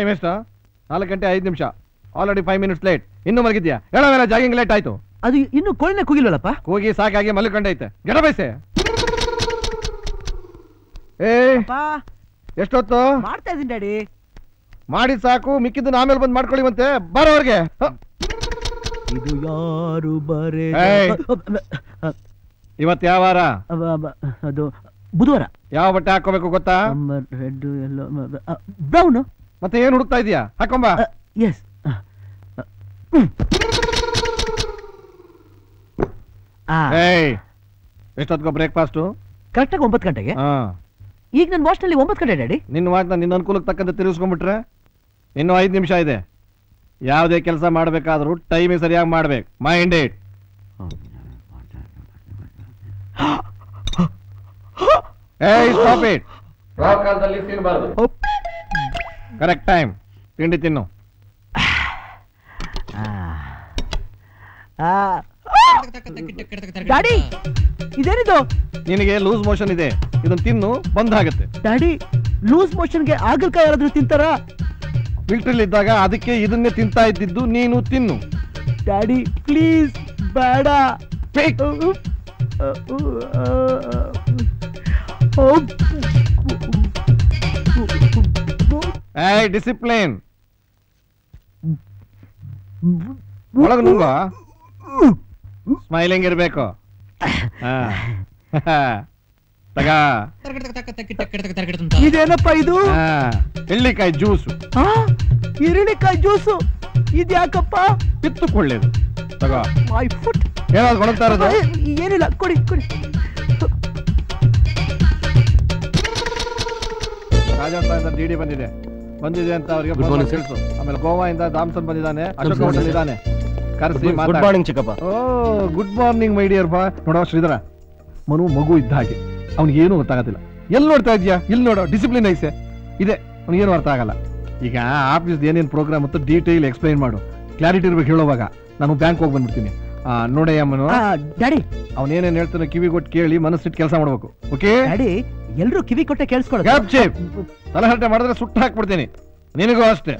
Time ಎಷ್ಟು? 4 ಗಂಟೆ 5 ನಿಮಿಷ. Already 5 minutes late. ಇನ್ನೂ ಮಲಗಿದ್ಯಾ? ಹೇಳೋವೆಲ್ಲ ಜಾಗಿಂಗ್ ಲೇಟ್ ಆಯ್ತು. ಅದು ಇನ್ನು ಕೋಳಿನೇ ಕೂಗಿಲ್ವಲ್ಲಪ್ಪ? ಕೂಗಿ ಸಾಕಾಗಿ ಮಲ್ಕೊಂಡೈತೆ. ಗೆಡ ಬಯಸೆ. ಏ ಎಷ್ಟೊತ್ತು? ಮಾಡ್ತಾ ಇದೀನಿ ಡ್ಯಾಡಿ. ಮಾಡಿದ್ ಸಾಕು, ಮಿಕ್ಕಿದ್ದು ಆಮೇಲೆ ಬಂದು ಮಾಡ್ಕೊಳ್ಳಿವಂತೆ. ಬರೋರ್ಗೆ ಇದು ಯಾರು ಬರೇ. ಇವತ್ತು ಯಾವ ವಾರ? ಅದು ಬುಧವಾರ. ಯಾವ ಬಟ್ಟೆ ಹಾಕೋಬೇಕು ಗೊತ್ತಾ? ರೆಡ್ ಎಲ್ಲೋ ಬ್ರೌನ್. ಮತ್ತೆ ಏನ್ ಹುಡುಕ್ತಾ ಇದೀಯಾ? ಹಾಕೊಂಬ. ಎಸ್. ಎಷ್ಟೊತ್ಕೋ ಬ್ರೇಕ್ಫಾಸ್ಟು? ಕರೆಕ್ಟಾಗಿ 9 ಗಂಟೆಗೆ. ಈಗ ನನ್ನ ವಾಚ್ನಲ್ಲಿ 9 ಗಂಟೆ ಡ್ಯಾಡಿ. ನಿನ್ನ ವಾಚ್ನ ನಿನ್ನ ಅನುಕೂಲಕ್ಕೆ ತಕ್ಕಂತೆ ತಿರುಗಿಸ್ಕೊಂಡ್ಬಿಟ್ರೆ ಇನ್ನೂ 5 ನಿಮಿಷ ಇದೆ. ಯಾವುದೇ ಕೆಲಸ ಮಾಡಬೇಕಾದ್ರೂ ಟೈಮಿಗೆ ಸರಿಯಾಗಿ ಮಾಡ್ಬೇಕು. Mind it. Stop it. ಕಾಲದಲ್ಲಿ ತಿನ್ನಬಾರದು. ಕರೆಕ್ಟ್ ಟೈಮ್ ತಿಂಡಿ ತಿನ್ನು. ಡ್ಯಾಡಿ ಇದೇನಿದು? ನಿನಗೆ ಲೂಸ್ ಮೋಷನ್ ಇದೆ, ಇದನ್ನ ತಿನ್ನು, ಬಂದಾಗತ್ತೆ. ಡ್ಯಾಡಿ ಲೂಸ್ ಮೋಷನ್ಗೆ ಆಗಲ್ಕಾಯಿ ಯಾರಾದ್ರೂ ತಿಂತಾರ? ಫಿಲ್ಟರ್ ಇದ್ದಾಗ ಅದಕ್ಕೆ ಇದನ್ನೇ ತಿಂತಾ ಇದ್ದಿದ್ದು, ನೀನು ತಿನ್ನು. ಡ್ಯಾಡಿ ಪ್ಲೀಸ್ ಬೇಡ. ಡಿಸಿಪ್ಲಿನ್. ಒಳಗ ನುಂಗ. ಸ್ಮೈಲಿಂಗ್ ಇರ್ಬೇಕು. ಇದೇನಪ್ಪ ಇದು? ಎಳ್ಳಿಕಾಯಿ ಜ್ಯೂಸು. ಈರುಳ್ಳಿಕಾಯಿ ಜ್ಯೂಸು ಇದ್ಯಾಕಪ್ಪ? ಕಿತ್ತುಕೊಳ್ಳೇದು. ತಗೋ. My foot. ಏನಾದ್ರು ಕೊಡ್ತಾ ಇರೋದು? ಏನಿಲ್ಲ, ಕೊಡಿ ಕೊಡಿ. ರಾಜಸ್ಥಾನದ ಡಿಡಿ ಬಂದಿದೆ ಅಂತ ಅವರಿಗೆ ತಿಳಿಸು. ಆಮೇಲೆ ಗೋವಾದಿಂದ ದಾಮ್ಸನ್ ಬಂದಿದ್ದಾನೆ, ಅಶೋಕ್ ಹೋಟೆಲ್ ಇದ್ದಾನೆ. ಕರೆಸಿ. ಗುಡ್ ಮಾರ್ನಿಂಗ್ ಚಿಕ್ಕಪ್ಪ. ಓ ಗುಡ್ ಮಾರ್ನಿಂಗ್ ಮೈ ಡಿಯರ್ ಬಾ. ನೋಡೋ ಶ್ರೀಧರ, ಮನು ಮಗು ಇದ್ದ ಹಾಗೆ, ಅವ್ನಿಗೇನು ಗೊತ್ತಾಗತ್ತಿಲ್ಲ. ಎಲ್ಲಿ ನೋಡ್ತಾ ಇದೀಯಾ? ಇಲ್ಲಿ ನೋಡೋ, ಡಿಸಿಪ್ಲಿನ್ ಐಸೆ ಇದೆ, ಅವ್ನಿಗೇನು ಅರ್ಥ ಆಗಲ್ಲ. ಈಗ ಆಫೀಸ್ ಏನೇನು ಪ್ರೋಗ್ರಾಮ್ ಮತ್ತು ಡೀಟೇಲ್ ಎಕ್ಸ್ಪ್ಲೈನ್ ಮಾಡು. ಕ್ಲಾರಿಟಿ ಇರ್ಬೇಕು ಹೇಳುವಾಗ. ನಾನು ಬ್ಯಾಂಕ್ ಹೋಗಿ ಬಂದ್ಬಿಡ್ತೀನಿ. ನೋಡಯ್ಯಮ್ಮನು ಡ್ಯಾಡಿ, ಅವನೇನೇನು ಹೇಳ್ತಾನೆ ಕಿವಿ ಕೊಟ್ಟು ಕೇಳಿ ಮನಸ್ಸಿಟ್ಟು ಕೆಲಸ ಮಾಡ್ಬೇಕು. Okay daddy? ಎಲ್ರು ಕಿವಿ ಕೊಟ್ಟೆ ಕೇಳಿಸ್ಕೊಳ್ಳೋ. ತಲಹರಟೆ ಮಾಡಿದ್ರೆ ಸುಟ್ಟು ಹಾಕ್ಬಿಡ್ತೀನಿ. ನಿನಗೂ ಅಷ್ಟೇ.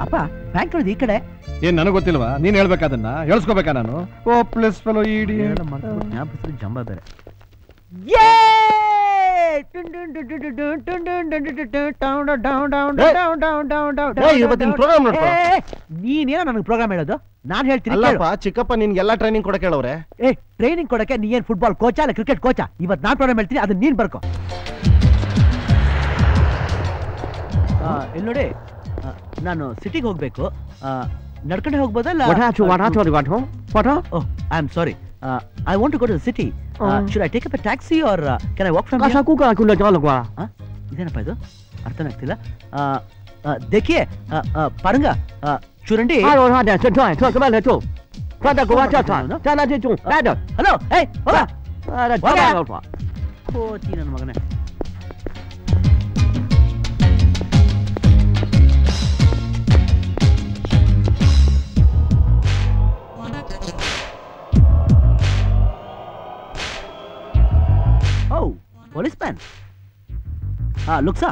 ಅಪ್ಪ ಬ್ಯಾಂಕ್ ಈ ಕಡೆ. ಏನ್ ನನಗೆ ಗೊತ್ತಿಲ್ವಾ? ನೀನ್ ಹೇಳ್ಬೇಕಾದನ್ನ ಹೇಳ್ಸ್ಕೋಬೇಕಾ ನಾನು? ಓ ಪ್ಲಸ್ ಫೆಲೋ ಇಡಿ ಜಂಬ ಬೇರೆ. ನೀನೇನೋ ನನಗೆ ಪ್ರೋಗ್ರಾಮ್ ಹೇಳೋದು? ನಾನ್ ಹೇಳ್ತೀನಿ. ಚಿಕ್ಕಪ್ಪ ನಿನ್ಗೆಲ್ಲ ಟ್ರೈನಿಂಗ್ ಕೊಡಕ್ಕೆ ಹೇಳವ್ರೆ. ಟ್ರೈನಿಂಗ್ ಕೊಡಕ್ಕೆ ನೀ ಏನ್ ಫುಟ್ಬಾಲ್ ಕೋಚಾ ಅಲ್ಲ ಕ್ರಿಕೆಟ್ ಕೋಚಾ? ಇವತ್ತು ನಾನ್ ಪ್ರೋಗ್ರಾಮ್ ಹೇಳ್ತೀನಿ, ಅದನ್ನ ನೀನ್ ಬರ್ಕೋ. ಇಲ್ಲಿ ನೋಡಿ, ನಾನು ಸಿಟಿಗೆ ಹೋಗ್ಬೇಕು. ನಡ್ಕೊಂಡೆ ಹೋಗ್ಬೋದಲ್ಲ? I am sorry. I want to go to the city. Should I take up a taxi or can I walk from here? ಇದೇನಪ್ಪ ಇದು? ಅರ್ಥನೇ ಆಗ್ತಿಲ್ಲ. देखिए पारंगा चूरंडी. हेलो ए ಹೋಗ. ಕೋತಿ ನನ್ನ ಮಗನೇ. Oh, policeman. Look sir,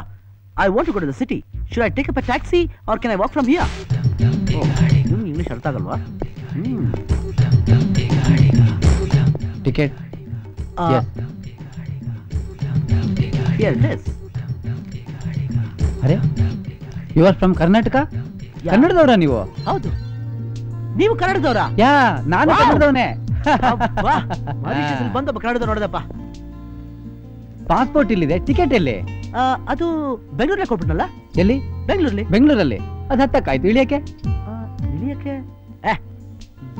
I want to go to the city. Should I take up a taxi or can I walk from here? Oh, ನಿಮ್ಗೆ ಇಂಗ್ಲಿಷ್ ಅರ್ಥ ಆಗಲ್ವಾ? Ticket. Yes. Here it is. ಅರೆ, you are from Karnataka? ಕನ್ನಡದವರಾ ನೀವು? ಹೌದು. ನೀವು ಕನ್ನಡದವರಾ? ಯಾ, ನಾನು ಕನ್ನಡದವನೇ. ಬಂದಪ್ಪ ಕನ್ನಡದವ್ರು ನೋಡದಪ್ಪ. Passport ಇಲ್ಲಿದೆ, ticket ಎಲ್ಲಿ? ಅದು ಬೆಂಗಳೂರಲ್ಲಿ ಕೊಟ್ಬಿಟ್ನಲ್ಲ. ಎಲ್ಲಿ? ಬೆಂಗಳೂರಲ್ಲಿ. ಅದು ಹತ್ತಕ್ಕಾಯ್ತು, ಇಳಿಯಕ್ಕೆ? ಇಳಿಯಕ್ಕೆ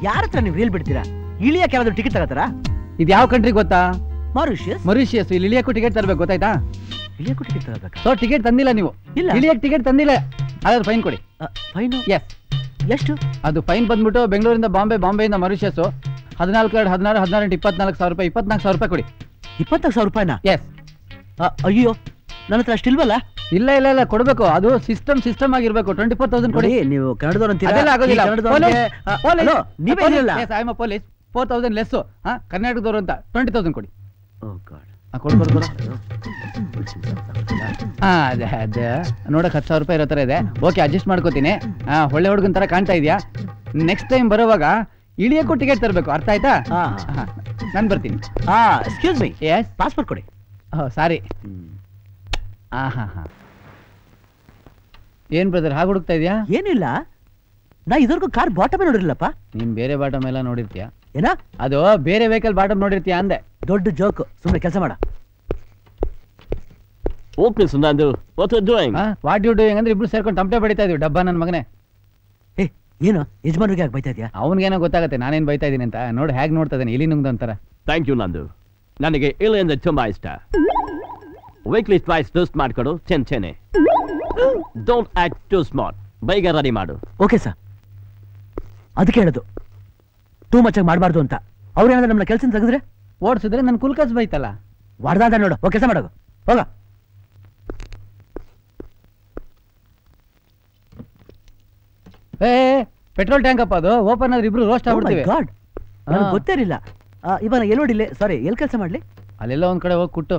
ಯಾರ ಹತ್ರ ನೀವು ರೀಲ್ ಬಿಡ್ತೀರಾ? ಇಳಿಯಕ್ಕೆ ಯಾರಾದ್ರೂ ಟಿಕೆಟ್ ತಗೋತಾರ? ಇದು ಯಾವ ಕಂಟ್ರಿ ಗೊತ್ತಾ? ಮಾರಿಷಿಯಸ್. ಇಲ್ಲಿ ಇಳಿಯಕ್ಕೂ ಟಿಕೆಟ್ ತರಬೇಕು, ಗೊತ್ತಾಯ್ತಾ? ಇಳಿಯಕ್ಕೂ ಟಿಕೆಟ್ ತಗೋಬೇಕು. ಸೊ ಟಿಕೆಟ್ ತಂದಿಲ್ಲ ನೀವು? ಇಲ್ಲ. ಇಳಿಯಕ್ಕೆ ಟಿಕೆಟ್ ತಂದಿಲ್ಲ, ಹಾಗಾದ್ರೆ ಫೈನ್ ಕೊಡಿ. ಫೈನ್? ಎಸ್. ಎಷ್ಟು? ಅದು ಫೈನ್ ಬಂದ್ಬಿಟ್ಟು ಬೆಂಗಳೂರಿಂದ ಬಾಂಬೆಯಿಂದ ಮಾರಿಷಿಯಸ್ 14 16 18 24,000 ರೂಪಾಯಿ. 24,000 ರೂಪಾಯಿ ಕೊಡಿ. 24,000 ರೂಪಾಯಿನಾ? ಎಸ್. ಅಯ್ಯೋ, ನನ್ನ ಹತ್ರ ಅಷ್ಟಿಲ್ವಲ್ಲ. ಇಲ್ಲ ಇಲ್ಲ ಇಲ್ಲ, ಕೊಡ್ಬೇಕು. ಅದು ಸಿಸ್ಟಮ್ ಆಗಿರ್ಬೇಕು. 24,000 ಕೊಡಿ. ನೀವು ಕನ್ನಡದವ್ರು ಅಂತೀರಾ? ಆಗೋದಿಲ್ಲ. ನೀವೇ ಪೊಲೀಸ್ 4,000 ಲೆಸ್. ಕರ್ನಾಟಕದವರು ಅಂತ 20,000 ಕೊಡಿ. ಕೊಡು ಕೊಡು ಕೊಡು. ಅದೇ ಅದೇ ನೋಡಕ್ 10,000 ರೂಪಾಯಿ ಇರೋ ಥರ ಇದೆ. ಓಕೆ, ಅಡ್ಜಸ್ಟ್ ಮಾಡ್ಕೋತೀನಿ. ಒಳ್ಳೆ ಹುಡುಗನ ಥರ ಕಾಣ್ತಾ ಇದೆಯಾ? ನೆಕ್ಸ್ಟ್ ಟೈಮ್ ಬರೋವಾಗ ಇಳಿಯಕ್ಕೂ ಟಿಕೆಟ್ ತರಬೇಕು, ಅರ್ಥ ಆಯ್ತಾ? ನಾನು ಬರ್ತೀನಿ. ಎಕ್ಸ್ಕ್ಯೂಸ್ ಮೀ, ಎಸ್, ಪಾಸ್ಪೋರ್ಟ್ ಕೊಡಿ. ಸಾರಿ. ಏನ್ ಬ್ರದರ್ ಹಾಗೆ ಹುಡುಕ್ತಾ ಇದೆಯಾ? ಏನಿಲ್ಲ, ನಾ ಇದ್ವರೆಗೂ ಕಾರ್ ಬಾಟಮೇ ನೋಡಿರ್ಲಪ್ಪ. ನೀನ್ ಬೇರೆ ಬಾಟಮ್ ಎಲ್ಲ ನೋಡಿರ್ತೀಯ? ಏನ ಅದು ಬೇರೆ ವೆಹಿಕಲ್ ಬಾಟಮ್ ನೋಡಿರ್ತೀಯ ಅಂದೆ. ದೊಡ್ಡ ಜೋಕ್, ಸುಮ್ಮನೆ ಕೆಲಸ ಮಾಡ. ಓಕೆ ಸುಂದಾಂದು, what you doing? What you doing ಅಂದ್ರೆ ಇಬ್ರು ಸೇರ್ಕೊಂಡು ತಮಟೆ ಬಡಿತಾ ಇದೀವಿ. ಡಬ್ಬ ನನ್ನ ಮಗನೇ. ಏನು ಯಜಮಾನ್ರಿಗೆ ಯಾಕೆ ಬೈತಾ ಇದೆಯಾ? ಅವನಿಗೇನೋ ಗೊತ್ತಾಗುತ್ತೆ ನಾನೇನ್ ಬೈತಾ ಇದೀನಿ ಅಂತ. ನೋಡಿ ಹೇಗೆ ನೋಡ್ತಾ ಇದ್ದಾನೆ, ಇಲಿ ನುಂಗ್ದು ಅಂತಾರ. ಥ್ಯಾಂಕ್ ಯು ನಂದು. ನನಗೆ ಇಲಿ ಅಂದ್ರೆ ತುಂಬಾ ಇಷ್ಟ. ವೀಕ್ಲಿ ಟ್ವೈಸ್ ಟೋಸ್ಟ್ ಮಾಡ್ಕೊಡು, ಚೆನ್ನೆ. Don't act too smart. ಬೈಗ ರೆಡಿ ಮಾಡು. Okay sir. ಅದಕ್ಕೆ ಹೇಳೋದು ಟೂ ಮಚ್ ಆಗಿ ಮಾಡಬಾರ್ದು ಅಂತ. ಅವ್ರೇನಾದ್ರೆ ನಮ್ಮನ್ನ ಕೆಲಸ ತೆಗೆದ್ರೆ ಓಡಿಸಿದ್ರೆ ನನ್ನ ಕುಲ್ಕಸ್ ಬೈತಲ್ಲ. ವಾಡ್ದ ಅಂತ ನೋಡು. ಓ, ಕೆಲಸ ಮಾಡೋದು ಹೋಗ. ಪೆಟ್ರೋಲ್ ಟ್ಯಾಂಕ್ ಅಪ್ಪ ಅದು. ಓಪನ್ ಆದ್ರೆ ಇಬ್ರು ರೋಸ್ಟ್ ಆಗ್ಬಿಡ್ತೀವಿ. ಗಾಡ್, ನನಗೆ ಗೊತ್ತೇರಿಲ್ಲ. ಇವಾಗ ಎಲ್ಲಿ ನೋಡಿಲ್ಲ. ಸಾರಿ, ಎಲ್ಲಿ ಕೆಲಸ ಮಾಡ್ಲಿ? ಅಲ್ಲೆಲ್ಲ ಒಂದ್ ಕಡೆ ಹೋಗಿ ಕುಟ್ಟು.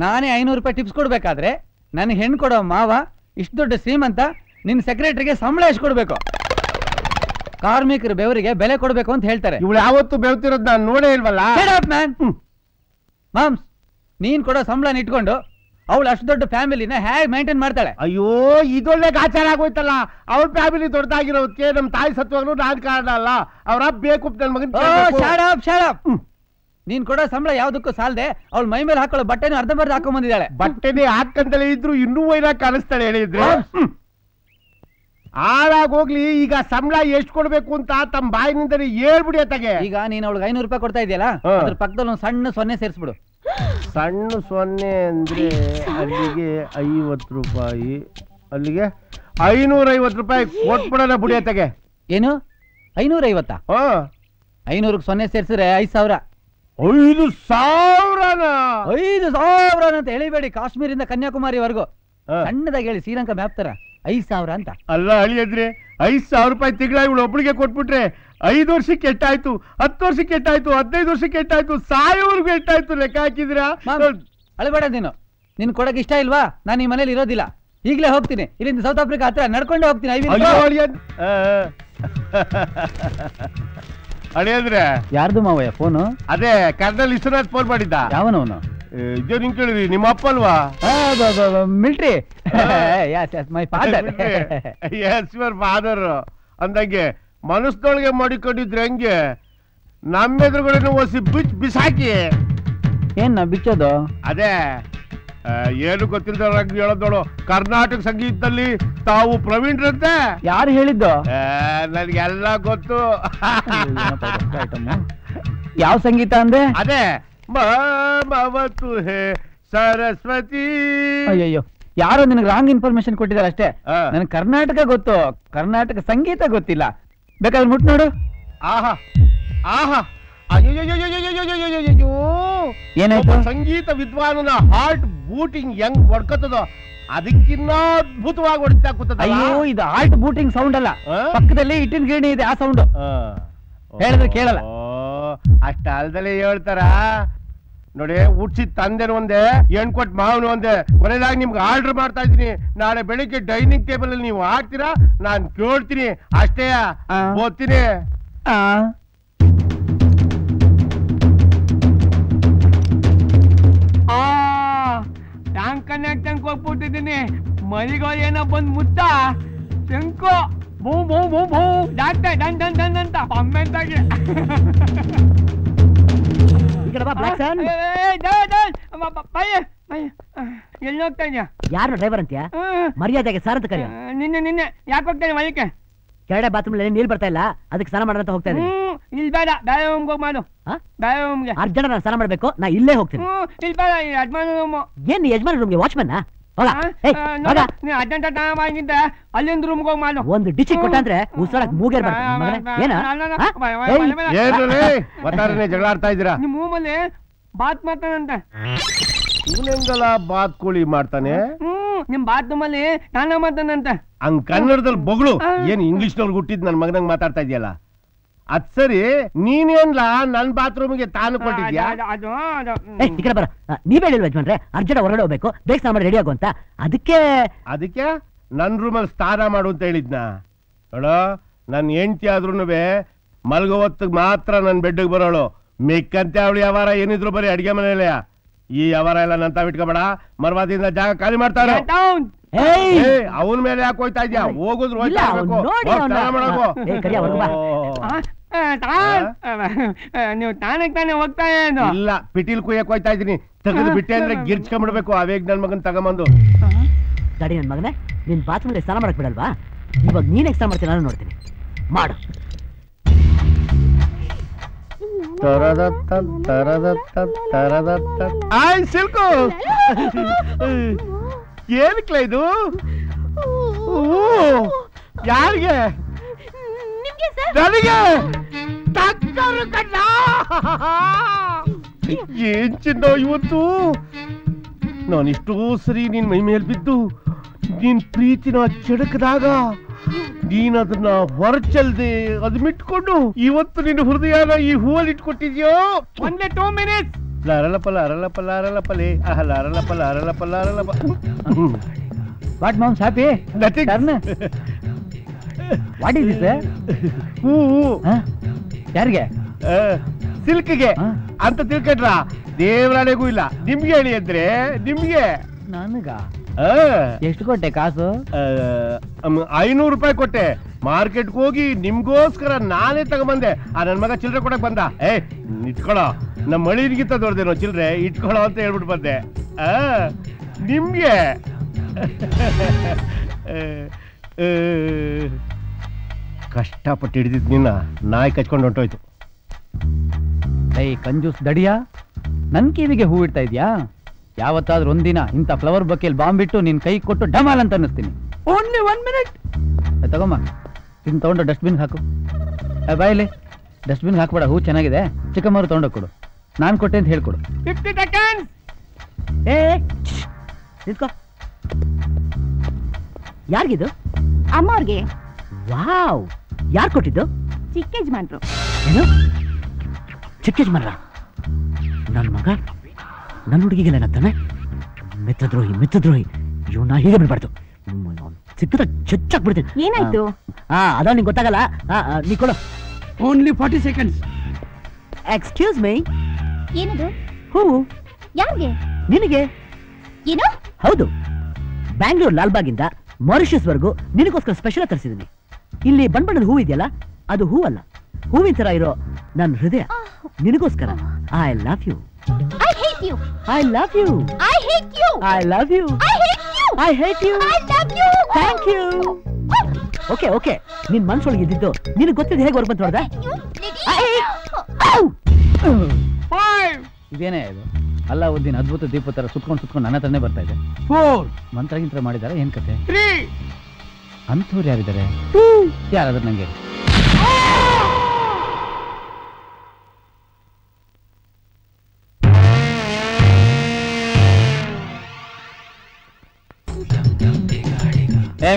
ನಾನೇ 500 ರೂಪಾಯಿ ಟಿಪ್ಸ್ ಕೊಡ್ಬೇಕಾದ್ರೆ ನನ್ ಹೆಣ್ಣು ಕೊಡೋ ಮಾವ ಇಷ್ಟು ದೊಡ್ಡ ಶ್ರೀಮಂತ, ನಿನ್ ಸೆಕ್ರೆಟರಿಗೆ ಸಂಬಳ ಎಷ್ಟು ಕೊಡ್ಬೇಕು? ಕಾರ್ಮಿಕರ ಬೆವರಿಗೆ ಬೆಲೆ ಕೊಡ್ಬೇಕು ಅಂತ ಹೇಳ್ತಾರೆ. ಇವಳು ಯಾವತ್ತು ಬೆವ್ತಿರೋದು ನಾನು ನೋಡೇ ಇಲ್ವಲ್ಲ. ಮಾಮ್ಸ್, ನೀನ್ ಕೊಡೋ ಸಂಬಳನ ಇಟ್ಕೊಂಡು ಅವಳು ಅಷ್ಟು ದೊಡ್ಡ ಫ್ಯಾಮಿಲಿನ ಹೇಗೆ ಮೇಂಟೈನ್ ಮಾಡ್ತಾಳೆ? ಅಯ್ಯೋ, ಇದೊಳ್ಳೆ ಗಾಚಾರ ಆಗೋಯ್ತಲ್ಲ. ಅವ್ರ ಫ್ಯಾಮಿಲಿ ದೊಡ್ಡದಾಗಿರೋದಕ್ಕೆ ನಮ್ ತಾಯಿ ಸತ್ವಾಗ್ಲೂ ನಾನ್ ಕಾರಣ ಅಲ್ಲ. ಅವ್ರ ಬೇಕು ನನ್ ಮಗನ್. ನೀನ್ ಕೊಡೋ ಸಂಬಳ ಯಾವ್ದಕ್ಕೂ ಸಾಲದೆ ಅವಳು ಮೈ ಮೇಲೆ ಹಾಕೊಳ್ಳೋ ಬಟ್ಟೆನೂ ಅರ್ಧಂಬರ್ಧ ಹಾಕೊಂಡ್ ಬಂದಿದ್ದಾಳೆ. ಬಟ್ಟೆನೇ ಹಾಕಂತಲೇ ಇದ್ರು ಇನ್ನೂ ವೈರಾಗ್ ಕಾಣಿಸ್ತಾಳೆ ಹೇಳಿದ್ರೆ. ಹಾಳಾಗೋಗ್ಲಿ. ಈಗ ಸಂಬಳ ಎಷ್ಟು ಕೊಡ್ಬೇಕು ಅಂತ ತಮ್ಮ ಬಾಯಿನಿಂದ ಹೇಳ್ಬಿಡಿ ಅತ್ತಾಗೆ. ಈಗ ನೀನ್ ಅವಳಿಗೆ 500 ರೂಪಾಯಿ ಕೊಡ್ತಾ ಇದೆಯಲ್ಲ, ಅದ್ರ ಪಕ್ಕದಲ್ಲಿ ಒಂದು ಸಣ್ಣ 0 ಸೇರಿಸ್ಬಿಡು. ಸಣ್ಣ 0 ಅಂದ್ರೆ ಅಲ್ಲಿಗೆ 50 ರೂಪಾಯಿ, ಅಲ್ಲಿಗೆ 550 ರೂಪಾಯಿ ಕೊಟ್ಬಿಡೋಣ ಬುಡಿ ಅತ್ತಾಗೆ. ಏನು 550? 500ಕ್ಕೆ 0 ಸೇರಿಸಿದ್ರೆ 5,000. 5,000? 5,000 ಅಂತ ಹೇಳಿಬೇಡಿ. ಕಾಶ್ಮೀರಿಂದ ಕನ್ಯಾಕುಮಾರಿವರೆಗೂ ಸಣ್ಣದಾಗಿ ಹೇಳಿ, ಶ್ರೀಲಂಕಾ ಮ್ಯಾಪ್ ತರ 5,000 ಅಂತ. ಅಲ್ಲ ಅಳಿಯದ್ರೆ 5,000 ರೂಪಾಯಿ ತಿಂಗಳ ಇವಳು ಒಬ್ಳಿಗೆ ಕೊಟ್ಬಿಟ್ರೆ 5 ವರ್ಷಕ್ಕೆ ಎಟ್ಟಾಯ್ತು, 10 ವರ್ಷಕ್ಕೆ ಎಟ್ಟಾಯ್ತು, 15 ವರ್ಷಕ್ಕೆ ಎಟ್ಟಾಯ್ತು, ಸಾಯೋವರೆಗೂ ಎಟ್ಟಾಯ್ತು ಲೆಕ್ಕ ಹಾಕಿದ್ರಾ? ಅಳಬೇಡ ನೀನು. ನಿನ್ ಕೊಡಕ್ ಇಷ್ಟ ಇಲ್ವಾ? ನಾನು ಈ ಮನೇಲಿ ಇರೋದಿಲ್ಲ. ಈಗಲೇ ಹೋಗ್ತೀನಿ. ಇಲ್ಲಿಂದ ಸೌತ್ ಆಫ್ರಿಕಾ ಹತ್ರ ನಡ್ಕೊಂಡೆ ಹೋಗ್ತೀನಿ. ಅಳಿಯದ್ರೆ ಯಾರ್ದು ಮಾವಯ್ಯ ಫೋನು? ಅದೇ ಕರ್ನಲ್ ವಿಶ್ವನಾಥ್ ಫೋನ್ ಮಾಡಿದ್ದ. ಯಾವನವನು? ಇದೇ ನಿಂಗೆ ಕೇಳಿದ್ರಿ, ನಿಮ್ಮ ಅಪ್ಪ ಅಲ್ವಾ? Military. My father. Yes your father ಅಂದಂಗೆ ಮನಸ್ಸೊಳಗೆ ಮಾಡಿಕೊಂಡಿದ್ರೆ ಹಂಗೆ ನಮ್ಮ ಎದುರುಗಡೆ ಒಸಿ ಬಿಸಾಕಿ. ಏನ್ ಬಿಚ್ಚೋದು? ಅದೇ ಏನು ಗೊತ್ತಿಲ್ದವ್ರಾಗ ಹೇಳೋದೋಳು. ಕರ್ನಾಟಕ ಸಂಗೀತದಲ್ಲಿ ತಾವು ಪ್ರವೀಣ್ರಂತೆ. ಯಾರು ಹೇಳಿದ್ದು? ನನ್ಗೆಲ್ಲ ಗೊತ್ತು. ಯಾವ ಸಂಗೀತ ಅಂದೆ? ಅದೇ ಮಾವತು ಹೇ ಸರಸ್ವತಿ. ಅಯ್ಯಯ್ಯೋ, ಯಾರೋ ನಿನಗೆ ರಾಂಗ್ ಇನ್ಫಾರ್ಮೇಶನ್ ಕೊಟ್ಟಿದ್ದಾರೆ ಅಷ್ಟೇ. ನನಗೆ ಕರ್ನಾಟಕ ಗೊತ್ತು, ಕರ್ನಾಟಕ ಸಂಗೀತ ಗೊತ್ತಿಲ್ಲ. ಬೇಕಾದ್ರೆ ಮುಟ್ ನೋಡು. ಆಹಾ ಆಹಾ, ಅಯ್ಯೋ, ಏನಾಯ್ತು? ಸಂಗೀತ ವಿದ್ವಾನನ ಹಾರ್ಟ್ ಬೂಟಿಂಗ್ ಹೆಂಗ್ ಹೊಡ್ಕತ್ತದೋ ಅದಕ್ಕಿನ್ನ ಅದ್ಭುತವಾಗಿ ಹೊಡಿತಾ ಕೂತದ. ಅಯ್ಯೋ, ಇದು ಹಾರ್ಟ್ ಬೂಟಿಂಗ್ ಸೌಂಡ್ ಅಲ್ಲ, ಪಕ್ಕದಲ್ಲಿ ಇಟ್ಟಿನ ಗಿರಣಿ ಇದೆ, ಆ ಸೌಂಡ್. ಹೇಳಿದ್ರೆ ಕೇಳಲ್ಲ. ಅಷ್ಟ ಅಲ್ದಲೇ ಹೇಳ್ತಾರ ನೋಡಿ. ಹುಡ್ಸಿದ ತಂದೆನು ಒಂದೇ, ಹೆಣ್ ಕೊಟ್ ಮಾವನು ಒಂದೇ. ಕೊನೆದಾಗಿ ನಿಮ್ಗೆ ಆರ್ಡರ್ ಮಾಡ್ತಾ ಇದ್ದೀನಿ. ನಾಳೆ ಬೆಳಿಗ್ಗೆ ಡೈನಿಂಗ್ ಟೇಬಲ್ ಅಲ್ಲಿ ನೀವು ಹಾಕ್ತೀರಾ, ನಾನ್ ಕೇಳ್ತೀನಿ ಅಷ್ಟೇ. ಓದ್ತೀನಿ. ಟ್ಯಾಂಕ್ ಕನೆಕ್ಟ್ ಹೋಗ್ಬಿಟ್ಟಿದ್ದೀನಿ. ಮರಿಗಳು ಏನೋ ಬಂದ್ ಮುತ್ತ ಶಂಕು ಭೂ ಭೂ ಭೂ ಭೂ ಡಾಕ್ಟರ್ ಡನ್ ಡನ್ ಡನ್ ಅಂತ ಕಾಮೆಂಟ್ ಆಗಿ. ಎಲ್ಲಿ ಹೋಗ್ತಾ ಇದೀಯಾ? ಯಾರು ಡ್ರೈವರ್ ಅಂತೀಯ? ಮರ್ಯಾದೆಗೆ ಸಾರ್ ಅಂತ ಕರೆಯ. ನಿನ್ನೆ ಯಾಕೆ ಹೋಗ್ತಾನೆ ಮಲಿಕೆ? ಕೆಳಗಡೆ ಬಾತ್ರೂಮ್ ನೀರ್ ಬರ್ತಾ ಇಲ್ಲ, ಅದಕ್ಕೆ ಸ್ನಾನ ಮಾಡೋಣ ಅಂತ ಹೋಗ್ತಾ ಇದ್ದೀನಿ. ಇಲ್ಲಿ ಬೇಡ, ಬೇರೆ ರೂಮ್ಗೆ ಹೋಗಿ ಮಾಡು. ಬೇರೆ ರೂಮ್ಗೆ ಅರ್ಜೆಂಟ್ ನಾನು ಸ್ನಾನ ಮಾಡ್ಬೇಕು, ನಾ ಇಲ್ಲೇ ಹೋಗ್ತೀನಿ. ಇಲ್ಲಿ ಬೇಡ, ಯಜಮಾನ ರೂಮ್. ಏನ್ ಯಜಮಾನ ರೂಮ್ಗೆ ವಾಚ್ಮನ್? ಅರ್ಜೆಂಟ್ ಸ್ನಾನ ಮಾಡಿದ್ದೆ, ಅಲ್ಲಿಂದ ರೂಮ್ಗೆ ಹೋಗಿ ಮಾಡು. ಒಂದು ಡಿಚಿಕ್ ಕೊಟ್ಟ ಅಂದ್ರೆ ಉಸಿರಾಡಕ್ ಮೂಗೇರ್ ಬರ್ತದೆ. ಜಗಳ ಆಡ್ತಾ ಇದ್ದೀರಾ? ನಿಮ್ ರೂಮಲ್ಲಿ ಬಾತ್ ಮಾಡ್ತಾನಂತೆ. ಇವನೆಂಗಲ್ಲ ಬಾತ್ ಕೋಳಿ ಮಾಡ್ತಾನೆ. ನಿಮ್ ಬಾತ್ರೂಮ್ ಅಲ್ಲಿ ಸ್ನಾನ ಮಾಡ್ತಾನಂತೆ. ಹಂಗ್ ಕನ್ನಡದಲ್ಲಿ ಬೊಗಳು ಏನ್ ಇಂಗ್ಲಿಷ್ ನವ್ರಿಗೆ ಹುಟ್ಟಿದ್ ನನ್ ಮಗನಂಗ್ ಮಾತಾಡ್ತಾ ಇದೆಯಲ್ಲ. ಅದ್ ಸರಿ ನೀನೇನ್ಲ ನನ್ ಬಾತ್ರೂಮ್ಗೆ ತಾನು ಕೊಟ್ಟಿದ್ಯಾ? ಅದು ಈ ಕಡೆ ಬರ. ನೀವ್ ಹೇಳಿಲ್ವ ಯಜಮಾನ್ರೆ ಅರ್ಜೆಂಟ್ ಹೊರಗಡೆ ಹೋಗ್ಬೇಕು, ಬೇಗ ಸ್ನಾನ ಮಾಡಿ ರೆಡಿ ಆಗು ಅಂತ. ಅದಕ್ಕೆ ನನ್ ರೂಮಲ್ಲಿ ಸ್ನಾನ ಮಾಡು ಅಂತ ಹೇಳಿದ್ನ. ನೋಡೋ, ನನ್ ಹೆಂಡತಿ ಆದ್ರೂನು ಮಲ್ಗೋ ಹೊತ್ತಿಗೆ ಮಾತ್ರ ನನ್ ಬೆಡ್ಗೆ ಬರೋಳು. ಮಿಕ್ಕಂತೆ ಅವಳು ಯಾವಾರ ಏನಿದ್ರು ಬರೀ ಅಡಿಗೆ ಮನೆಯಲ್ಲ. ಈ ಯಾವಾರ ಎಲ್ಲ ನಂತ ಬಿಟ್ಕೋಬೇಡ. ಮರ್ವಾದಿಂದ ಜಾಗ ಖಾಲಿ ಮಾಡ್ತಾರೆ. ಅವನ ಮೇಲೆ ಯಾಕೆ ಹೋಯ್ತಾ ಇದ್ಯಾ? ಹೋಗುದ್ರು ನೀವು ತಾನೇ ತಾನೇ ಹೋಗ್ತಾ ಇಲ್ಲ, ಪಿಟೀಲ್ ಕುಯ್ಯಕ್ ಹೋಯ್ತಾ ಇದೀನಿ. ತೆಗೆದು ಬಿಟ್ಟೆ ಅಂದ್ರೆ ಗಿರ್ಚ್ಕೊಂಡ್ಬಿಡ್ಬೇಕು. ಅವೇಗ್ ನನ್ ಮಗನ್ ತಗೊಂಬಂದು. ಗಾಡಿ ನನ್ ಮಗನೇ, ನಿನ್ ಬಾತ್ರೂಮ್ ಸ್ನಾನ ಮಾಡಕ್ ಬಿಡಲ್ವಾ? ಇವಾಗ ನೀನ್ ಸ್ನಾನ ಮಾಡ್ತೀನಿ, ನಾನು ನೋಡ್ತೀನಿ. ಮಾಡು. ಆಯ್ ಸಿಲ್ಕು, ಏನಕ್ಲ ಇದು? ಯಾರಿಗೆ? ನನಗೆ ಏನ್ ಚಿನ್ನ ಇವತ್ತು. ನಾನಿಷ್ಟೋ ಸರಿ ನಿನ್ ಮೈ ಮೇಲೆ ಬಿದ್ದು ನಿನ್ ಪ್ರೀತಿನ ಚೆಡಕದಾಗ ನೀನ್ ಅದನ್ನ ಹೊರಚಲ್ದೆ ಅದು ಮಿಟ್ಕೊಂಡು ಇವತ್ತು ನಿನ್ನ ಹೃದಯನ ಈ ಹೂವಲ್ಲಿ ಇಟ್ಕೊಟ್ಟಿದ್ಯೋ. ಒಂದೇ 2 minutes. ಲಾರಲಪಲ ಅರಲಪಲ ಅರಲಪಲೆ ಲಾರಲಪಲ ಅರಲಪಲ ಅರಲಪ. What moms happy? Nothing. What is this? ಹೂ. ಯಾರಿಗೆ? ಸಿಲ್ಕ್ಗೆ ಅಂತ ತಿಳ್ಕೊಂಡ್ರ? ದೇವರಾಣೆಗೂ ಇಲ್ಲ. ನಿಮ್ಗೆ ಹೇಳಿ ಅಂದ್ರೆ ನಿಮ್ಗೆ. ನನಗ ಎಷ್ಟು ಕೊಟ್ಟೆ ಕಾಸು? 500 ರೂಪಾಯಿ ಕೊಟ್ಟೆ. ಮಾರ್ಕೆಟ್ಗೆ ಹೋಗಿ ನಿಮ್ಗೋಸ್ಕರ ನಾನೇ ತಗೊಂಬಂದೆ. ನನ್ ಮಗ ಚಿಲ್ರೆ ಕೊಡಕ್ ಬಂದ. ಇಟ್ಕೊಳ್ಳೋ, ನಮ್ಮ ಮಳಿಗಿಂತ ದೊಡ್ಡದೇನೋ ಚಿಲ್ರೆ, ಇಟ್ಕೊಳ್ಳೋ ಅಂತ ಹೇಳ್ಬಿಟ್ಟು ಬಂದೆ. ನಿಮ್ಗೆ ಕಷ್ಟಪಟ್ಟು ಹಿಡಿದಿದ್ ನಿನ್ನ ನಾಯಿ ಕಚ್ಕೊಂಡು ಹೊಂಟೋಯ್ತು. ಕಂಜೂಸ್ ದಡಿಯಾ, ನನ್ ಕಿವಿಗೆ ಹೂ ಇಡ್ತಾ ಇದ್ಯಾ? ಯಾವತ್ತಾದ್ರೂ ಒಂದಿನ ಇಂಥ ಫ್ಲವರ್ ಬಕೆಯಲ್ಲಿ ಬಾಂಬ್ ಬಿಟ್ಟು ನಿನ್ ಕೈ ಕೊಟ್ಟು ಡಮಾಲ್ ಅಂತ ಅನ್ನಿಸ್ತೀನಿ. Only 1 minute. ತಗೊಂಬ, ಇದನ್ನ ತಗೊಂಡು ಡಸ್ಟ್ಬಿನ್ ಹಾಕು. ಬಾಯಲ್ಲಿ ಡಸ್ಟ್ಬಿನ್ ಹಾಕ್ಬೇಡ, ಹೂ ಚೆನ್ನಾಗಿದೆ. ಚಿಕ್ಕಮ್ಮವ್ರು ತಗೊಂಡೋಗಿ ಕೊಡು, ನಾನ್ ಕೊಟ್ಟೆ ಅಂತ ಹೇಳ್ಕೊಡು. 50 seconds. ಯಾರಿಗಿದು? ಅಮ್ಮವ್ರಿಗೆ. ವಾವ್, ಯಾರು ಕೊಟ್ಟಿದ್ದು? ಚಿಕ್ಕ ಯಜಮಾನ್ರು. ಏನು ಚಿಕ್ಕ ಯಜಮಾನ್ರ? ನನ್ನ ಮಗ ನನ್ನ ಹುಡುಗಿಗೆಲ್ಲ ನಗ್ತಾನೆ. ಮಿತ್ರದ್ರೋಹಿ ಮಿತ್ರದ್ರೋಹಿ. ಇವನ್ನ ಹೀಗೆ ಬಿಡ್ಬಾರ್ದು. ಸಿಕ್ಕದ ಚಚ್ಚಾಕ್ಬಿಡ್ತೀನಿ. ಏನಾಯ್ತು? ಅದ ನಿಂಗೆ ಗೊತ್ತಾಗಲ್ಲ. ನೀ ಕೊಡು. Only 40 seconds. Excuse me. ಏನದು? ಹೂ. ಯಾರಿಗೆ? ನಿನಗೆ. ಏನು? ಹೌದು, ಬ್ಯಾಂಗ್ಳೂರ್ ಲಾಲ್ಬಾಗಿಂದ ಮಾರಿಷಸ್ ವರ್ಗು ನಿನಗೋಸ್ಕರ ಸ್ಪೆಷಲ್ ತರಿಸಿದ್ದೀನಿ. ಇಲ್ಲಿ ಬಣ್ಣದ ಹೂ ಇದೆಯಲ್ಲ, ಅದು ಹೂ ಅಲ್ಲ, ಹೂವಿನ ತರ ಇರೋ ನನ್ನ ಹೃದಯ ನಿನಗೋಸ್ಕರ. I love you. I hate you. I love you. I hate you. I love you. I hate you. I hate you. I love you. Thank you. Okay okay, ನಿನ್ ಮನ್ಸೊಳಗೆ ಇದ್ದಿದ್ದು ನಿನಗೆ ಗೊತ್ತಿದ್ದು ಹೇಗೆ ಹೊರಗೆ ಬಂತು ನೋಡ್ದ? ಇದೇನೇ ಇದು? ಅಲ್ಲಾವುದ್ದೀನ್ ಅದ್ಭುತ ದೀಪ ತರ ಸುತ್ಕೊಂಡು ನನ್ನ ಹತ್ರನೇ ಬರ್ತಾ ಇದೆ. 4 ಮಂತ್ರಗಿಂತ್ರ ಮಾಡಿದಾರೆ, ಏನ್ ಕತೆ? 3 ಅಂಥವ್ರು ಯಾರಿದ್ದಾರೆ? ಯಾರಾದ್ರೂ ನಂಗೆ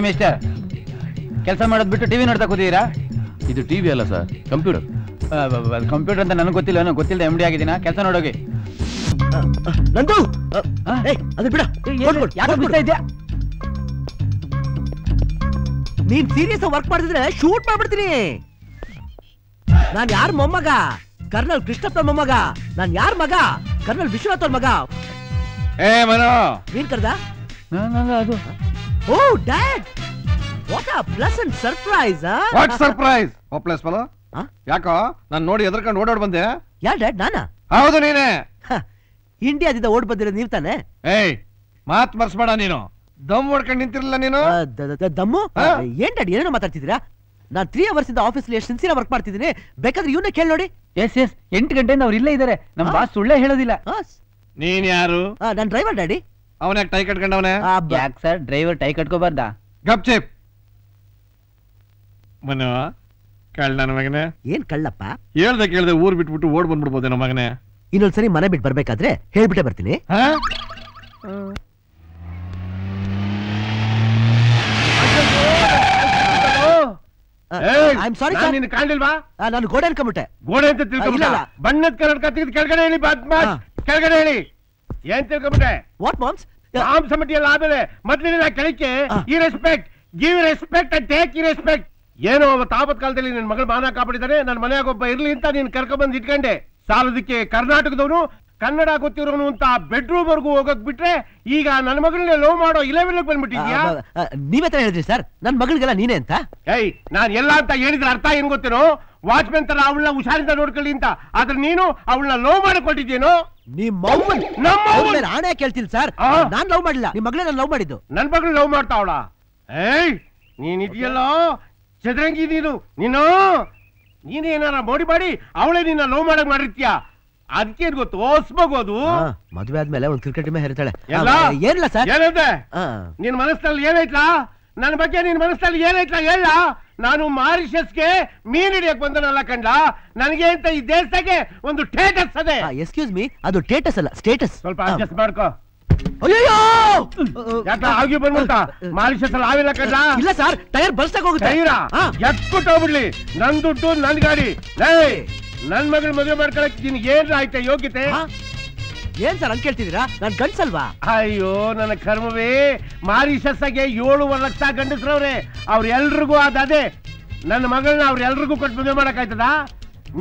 ಮಿಸ್ಟರ್, ಕೆಲಸ ಮಾಡೋದ್ ಬಿಟ್ಟು ಟಿವಿ ನೋಡ್ತಾ ಕೂತಿದ್ದೀರಾ? ಇದು ಟಿವಿ ಅಲ್ಲ ಸರ್, ಕಂಪ್ಯೂಟರ್. ಕಂಪ್ಯೂಟರ್ ಅಂತ ನನಗೆ ಗೊತ್ತಿಲ್ಲ, ಗೊತ್ತಿಲ್ಲದೆ MD ಆಗಿದ್ದೀನ. ಕೆಲಸ ನೋಡೋಗಿ. ನಂದು ಅದು ಬಿಡ. ಯಾಕೆ ಬಿಡ್ತಾ ಇದ್ಯಾ? ನೀನ್ ಸೀರಿಯಸ್ ವರ್ಕ್ ಮಾಡ್ತಿದ್ರೆ ಶೂಟ್ ಮಾಡ್ಬಿಡ್ತೀನಿ. ನಾನ್ ಯಾರ ಮೊಮ್ಮಗ? ಕರ್ನಲ್ ಕೃಷ್ಣಪ್ಪ ಮೊಮ್ಮಗ. ನಾನ್ ಯಾರ ಮಗ? ಕರ್ನಲ್ ವಿಶ್ವನಾಥ್ ಅವ್ರ ಮಗ. ಏನ್ ಕರ್ದ? ಅದು oh dad, what a pleasant surprise. What surprise? Hopeless fellow. ಯಾಕೋ ನಾನು ನೋಡಿ ಎದರ್ಕೊಂಡು ಓಡೋಡ್ ಬಂದೆ? ಯಾರ್ ಡ್ಯಾಡ್? ನಾನಾ? ಹೌದು, ನೀನೇ. ಇಂಡಿಯಾದಿಂದ ಓಡ್ ಬಂದಿರೋದು ನೀವ್ ತಾನೆ? ಮಾತ್ ಮರ್ಸ್ಬೇಡ ನೀನು. ದಮ್ ಹೊಡ್ಕೊಂಡು ನಿಂತಿರಲಿಲ್ಲ ನೀನು. ದಮ್ಮು? ಏನ್ ಡ್ಯಾಡ್ ಏನೇನೋ ಮಾತಾಡ್ತಿದ್ದೀರಾ? ನಾನ್ 3 hours ಇಂದ ಆಫೀಸ್ ಎಷ್ಟು ಸಿನ್ಸಿಯರ್ ವರ್ಕ್ ಮಾಡ್ತಿದ್ದೀನಿ. ಬೇಕಾದ್ರೆ ಇವನೇ ಕೇಳಿ ನೋಡಿ. ಎಸ್ 8 ಗಂಟೆಯಿಂದ ಅವ್ರು ಇಲ್ಲೇ ಇದಾರೆ. ನಮ್ ಬಾಸ್ ಸುಳ್ಳೇ ಹೇಳೋದಿಲ್ಲ. ನೀನ್ ಯಾರು? ನಾನ್ ಡ್ರೈವರ್ ಡ್ಯಾಡಿ. ಅವನ್ಯಾಕೆ ಟೈ ಕಟ್ಕೊಂಡವನೇ? ಯಾಕೆ ಸರ್ ಡ್ರೈವರ್ ಟೈ ಕಟ್ಕೋಬಾರ್ದಾ? ಗಪ್ ಚಿಪ್ ಮನ ಕಳ್ಳ ನನ್ನ ಮಗನೇ. ಏನ್ ಕಳ್ಳಪ್ಪ? ಹೇಳ್ದೆ ಕೇಳ್ದೆ ಊರ್ ಬಿಟ್ಬಿಟ್ಟು ಓಡ್ ಬಂದ್ಬಿಡ್ಬೋದೇನೋ ಮಗನೇ. ಇನ್ನೊಂದ್ಸರಿ ಮನೆ ಬಿಟ್ಟು ಬರ್ಬೇಕಾದ್ರೆ ಹೇಳ್ಬಿಟ್ಟೆ ಬರ್ತೀನಿ. I'm sorry, sir. ನಿನ್ನ ಕಾಣ್ಲಿಲ್ವಾ? ನಾನು ಗೋಡೆ ಅನ್ಕೊಂಬಿಟ್ಟೆ. ಗೋಡೆ ಅಂತ ತಿಳ್ಕೊಂಬಿಟ್ಟ? ಬಣ್ಣದ ಕನ್ನಡಕ ತೆಗೆದು ಕೆಳಗಡೆ ಹೇಳಿ, ಬದ್ಮಾಶ್. ಕೆಳಗಡೆ ಹೇಳಿ. ಏನ್ ತಿಳ್ಕೊಂಬಿಟ್ಟೆ? What moms? ಮಾಂಸಮಟಿಯಲ್ಲ ಆಮೇಲೆ ಮೊದಲಿನ ಕೆಳಕ್ಕೆ ಈ respect, give respect and take ಈ ರೆಸ್ಪೆಕ್ಟ್. ಏನೋ ಅವತ್ತು ಆಪತ್ ಕಾಲದಲ್ಲಿ ನನ್ನ ಮಗಳು ಮಾನ ಕಾಪಾಡಿದಾನೆ, ನನ್ನ ಮನೆಯಾಗ ಒಬ್ಬ ಇರ್ಲಿ ಅಂತ ನೀನ್ ಕರ್ಕೊಂಡ್ಬಂದು ಇಟ್ಕೊಂಡೆ. ಸಾಲದಕ್ಕೆ ಕರ್ನಾಟಕದವನು, ಕನ್ನಡ ಗೊತ್ತಿರೋನು ಅಂತ ಬೆಡ್ರೂಮ್ ವರ್ಗೂ ಹೋಗಕ್ ಬಿಟ್ರೆ ಈಗ ನನ್ನ ಮಗಳನ್ನೇ ಲವ್ ಮಾಡೋ 11 ಬಂದ್ಬಿಟ್ಟಿದ್ಯಾ? ನೀವೇ ಹೇಳಿದ್ರಿ ಸರ್, ನನ್ ಮಗಳಿಗೆಲ್ಲ ನೀನೇ ಅಂತ. ಏಯ್, ನಾನ್ ಎಲ್ಲ ಅಂತ ಹೇಳಿದ್ರೆ ಅರ್ಥ ಏನ್ ಗೊತ್ತೇನೋ? ವಾಚ್ಮೆನ್ ತರ ಅವಳನ್ನ ಹುಷಾರಿಂದ ನೋಡ್ಕೊಳ್ಳಿ ಅಂತ. ಆದ್ರೆ ನೀನು ಅವಳನ್ನ ಲವ್ ಮಾಡಿಕೊಟ್ಟಿದ್ದೇನೋ? ನಿಮ್ಮ ಆಣೆ ಕೇಳ್ತೀನಿ ಸರ್, ನಾನ್ ಲವ್ ಮಾಡಿಲ್ಲ, ನಿಮ್ ಮಗಳೇ ನಾನು ಲವ್ ಮಾಡಿದ್ದು. ನನ್ ಮಗಳು ಲವ್ ಮಾಡ್ತಾವಳ? ಏಯ್, ನೀನ್ ಇದೆಯಲ್ಲೋ ಚದ್ರಂಗಿ, ನೀನೇನಾರ ಮಾಡಿ ಅವಳೇ ನಿನ್ನ ಲವ್ ಮಾಡಕ್ ಮಾಡಿರ್ತೀಯ. ಅದಕ್ಕೆ ಗೊತ್ತು ಓಸ್ಬೋಗೋದು. ಮದುವೆ ಆದ್ಮೇಲೆ ಒಂದ್ ಕ್ರಿಕೆಟ್ ಮೇ ಹೇಳ್ತಾಳೆ. ಏನಿಲ್ಲ ಸರ್. ಏನಂತೆ ನಿನ್ ಮನಸ್ಸಲ್ಲಿ ಏನೈತ್ಲಾ? ನನ್ನ ಬಗ್ಗೆ ನಿನ್ ಮನಸ್ಸಲ್ಲಿ ಏನೈತ್ಲಾ ಹೇಳ. ನಾನು ಮಾರಿಷಸ್ಗೆ ಮೀನ್ ಹಿಡಿಯಕ್ ಬಂದನಲ್ಲ ಕಂಡ, ನನಗೆ ಅಂತ ಈ ದೇಶದಾಗೆ ಒಂದು ಸ್ಟೇಟಸ್ ಅದೇ. ಎಕ್ಸ್ಕ್ಯೂಸ್ ಮೀ, ಅದು ಸ್ಟೇಟಸ್ ಅಲ್ಲ, ಸ್ಟೇಟಸ್. ಸ್ವಲ್ಪ ಅಡ್ಜಸ್ಟ್ ಮಾಡ್ಕೋ. ಅಯ್ಯೋ, ಯಾಕ ಆಗಿ ಬಂದ್ಬಿಡ್ತ? ಮಾರಿಷಸ್ ಅಲ್ಲಿ ಆಗಿಲ್ಲ ಕಂಡ? ಇಲ್ಲ ಸರ್, ಟೈರ್ ಬರ್ಸ್ತಾಗ ಹೋಗುತ್ತೆ. ಎತ್ಬಿಟ್ಟು ಹೋಗ್ಬಿಡ್ಲಿ. ನನ್ ದುಡ್ಡು ನನ್ ಗಾಡಿ. ನನ್ ಮಗಳು ಮದುವೆ ಮಾಡ್ಕೊಳಕ್ ನಿನ್ಗೆ ಏನ್ ಆಯ್ತಾ ಯೋಗ್ಯತೆ? ಏನ್ ಸರ್ ಹಂಗ್ ಕೇಳ್ತಿದ್ದೀರಾ? ನಾನ್ ಗಂಡ್ಸಲ್ವಾ? ಅಯ್ಯೋ ನನ್ನ ಕರ್ಮವೇ, ಮಾರಿಷಸ್ಗೆ 7.5 ಲಕ್ಷ ಗಂಡಸ್ರವ್ರೆ, ಅವ್ರೆಲ್ರಿಗೂ ಅದೇ. ನನ್ನ ಮಗಳನ್ನ ಅವ್ರೆಲ್ರಿಗೂ ಕೊಟ್ಟು ಮದುವೆ ಮಾಡಕ್ ಆಯ್ತದ?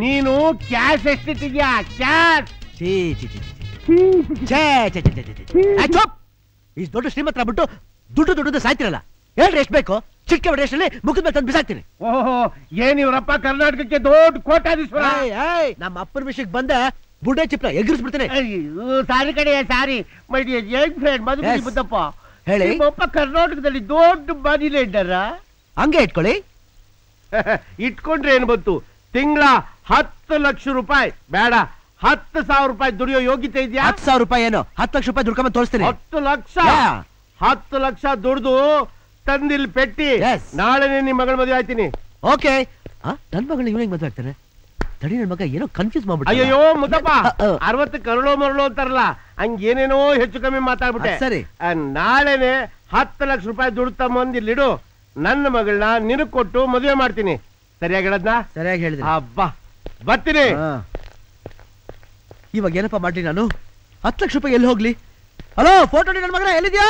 ನೀನು ಕ್ಯಾಶ್ ಎಷ್ಟಿಟ್ಟಿದ್ಯಾ? ಕ್ಯಾಶ್ ಇಷ್ಟು ದೊಡ್ಡ ಶ್ರೀಮಂತರ ಬಿಟ್ಟು ದುಡ್ಡು ಸಾಯ್ತಿರಲ್ಲ. ಹೇಳ್ರಿ ಎಷ್ಟು ಬೇಕು? ಚಿಕ್ಕ ರೇಷಲ್ಲಿ ಮುಖದ ಮೇಲೆ ತಂದು ಬಿಸಾಕ್ತೀನಿ. ಓಹೋ, ಏನ್ ಇವ್ರಪ್ಪ ಕರ್ನಾಟಕಕ್ಕೆ ದೊಡ್ಡ ಕೋಟ್ಯಾಧೀಶ್ವರ? ನಮ್ಮ ಅಪ್ಪನ ವಿಷಯಕ್ಕೆ ಬಂದೆ, ಬುಡ್ಡೆ ಚಿಪ್ಪ ಎಗರಿಸ್ಬಿಡ್ತೇನೆ. ಸಾರಿ ಕಡೆ sorry. My dear young friend Madhumathi Buddappa, ಹೇಳಿ. ನಿಮ್ಮಪ್ಪ ಕರ್ನಾಟಕದಲ್ಲಿ ದೊಡ್ಡ ಮನಿ ಲೀಡರ್. ಹಂಗೆ ಇಟ್ಕೊಳ್ಳಿ. ಇಟ್ಕೊಂಡ್ರೆ ಏನ್ ಬಂತು? ತಿಂಗಳ 10 ಲಕ್ಷ ರೂಪಾಯಿ ಬೇಡ, 10,000 ರೂಪಾಯಿ ದುಡಿಯೋ ಯೋಗ್ಯತೆ ಇದೆಯಾ? 10,000 ರೂಪಾಯಿ ಏನು? 10 ಲಕ್ಷ ರೂಪಾಯಿ ದುಡ್ಕೊಂಡ್ ತೋರಿಸ್ತೀನಿ. 10 ಲಕ್ಷ 10 ಲಕ್ಷ ದುಡ್ದು ತಂದಿಲ್ ಪೆಟ್ಟಿ. ನಾಳೆನೆ ನಿಮ್ ಮಗಳ ಮದುವೆ ಆಯ್ತೀನಿ. ಓಕೆ. ನನ್ ಮಗಳನ್ನ ಇವನಿಗೆ ಮದುವೆ ಆಗ್ತಾನೆ? ತಡಿ, ನನ್ ಮಗ ಏನೋ ಕನ್ಫ್ಯೂಸ್ ಮಾಡ್ಬಿಟ್ಟು. ಅಯ್ಯೋ ಮುದ್ದಪ್ಪ, 60 ಕರಳು ಮರಳು ಅಂತಾರಲ್ಲ, ಹಂಗ ಏನೇನೋ ಹೆಚ್ಚು ಕಮ್ಮಿ ಮಾತಾಡ್ಬಿಟ್ಟೆ. ಸರಿ, ನಾಳೆನೆ 10 ಲಕ್ಷ ರೂಪಾಯಿ ದುಡ್ಡು ತಮ್ಮಂದಿಲ್ಲಿಡು. ನನ್ನ ಮಗಳನ್ನ ನಿನಗ್ ಕೊಟ್ಟು ಮದುವೆ ಮಾಡ್ತೀನಿ. ಸರಿಯಾಗಿ ಹೇಳದ್ನ? ಸರಿಯಾಗಿ ಹೇಳಿದೆ. ಹಬ್ಬ ಬರ್ತೀನಿ. ಇವಾಗ ಏನಪ್ಪಾ ಮಾಡ್ಲಿ ನಾನು? 10 ಲಕ್ಷ ರೂಪಾಯಿ ಎಲ್ಲಿ ಹೋಗ್ಲಿ? ಹಲೋ, ಫೋಟೋ ನನ್ನ ಮಗನ ಎಲ್ಲಿದ್ಯೋ?